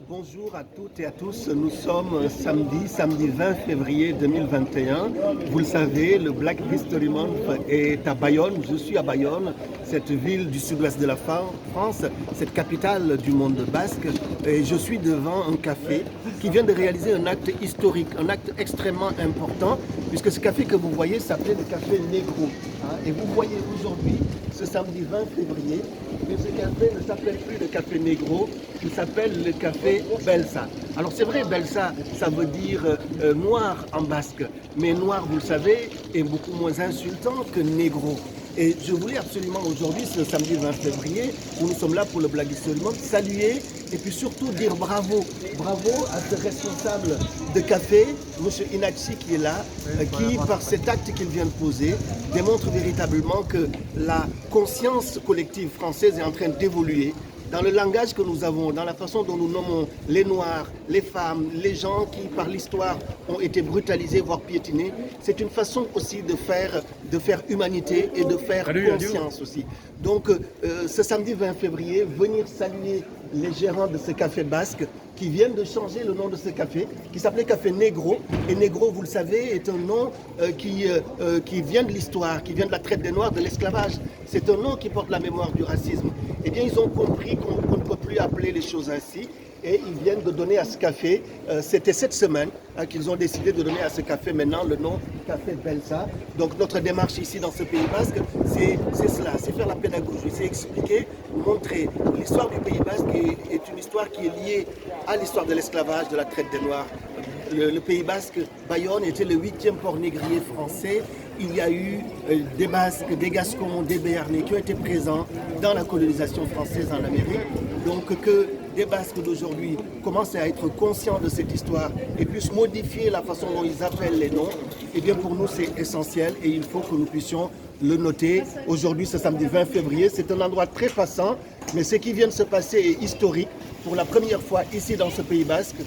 Bonjour à toutes et à tous, nous sommes samedi 20 février 2021. Vous le savez, le Black History Month est à Bayonne, je suis à Bayonne, cette ville du sud-ouest de la France, cette capitale du monde basque. Et je suis devant un café qui vient de réaliser un acte historique, un acte extrêmement important, puisque ce café que vous voyez s'appelait le café Negro. Et vous voyez aujourd'hui, ce samedi 20 février, que ce café ne s'appelle plus le café Negro, il s'appelle le café Belsa. Alors c'est vrai, Belsa, ça veut dire noir en basque, mais noir, vous le savez, est beaucoup moins insultant que Negro. Et je voulais absolument aujourd'hui, ce samedi 20 février, où nous sommes là pour le Black History Month, saluer et puis surtout dire bravo. Bravo à ce responsable de café, M. Inachi, qui est là, qui, par cet acte qu'il vient de poser, démontre véritablement que la conscience collective française est en train d'évoluer dans le langage que nous avons, dans la façon dont nous nommons les Noirs, les femmes, les gens qui, par l'histoire, ont été brutalisés, voire piétinés. C'est une façon aussi de faire humanité et de faire conscience aussi. Donc, ce samedi 20 février, venir saluer les gérants de ce café basque qui viennent de changer le nom de ce café, qui s'appelait Café Negro. Et Negro, vous le savez, est un nom qui vient de l'histoire, qui vient de la traite des Noirs, de l'esclavage. C'est un nom qui porte la mémoire du racisme. Eh bien, ils ont compris qu'on ne peut plus appeler les choses ainsi. Et ils viennent de donner à ce café, c'était cette semaine qu'ils ont décidé de donner à ce café maintenant le nom Café Belsa. Donc notre démarche ici dans ce Pays basque, c'est cela, c'est faire la pédagogie, c'est expliquer, montrer. L'histoire du Pays basque est une histoire qui est liée à l'histoire de l'esclavage, de la traite des Noirs. Le Pays basque, Bayonne, était le 8e port négrier français. Il y a eu des Basques, des Gascons, des Béarnais qui ont été présents dans la colonisation française en Amérique. Donc que des Basques d'aujourd'hui commencent à être conscients de cette histoire et puissent modifier la façon dont ils appellent les noms, eh bien pour nous c'est essentiel et il faut que nous puissions le noter. Aujourd'hui, ce samedi 20 février, c'est un endroit très passant, mais ce qui vient de se passer est historique. Pour la première fois ici dans ce Pays basque,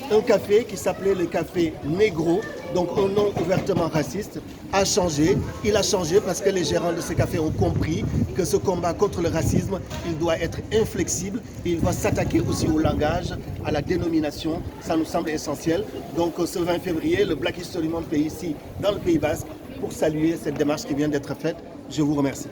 un café qui s'appelait le café Negro, donc un nom ouvertement raciste, a changé. Il a changé parce que les gérants de ce café ont compris que ce combat contre le racisme, il doit être inflexible et il doit s'attaquer aussi au langage, à la dénomination. Ça nous semble essentiel. Donc ce 20 février, le Black History Month est ici dans le Pays basque pour saluer cette démarche qui vient d'être faite. Je vous remercie.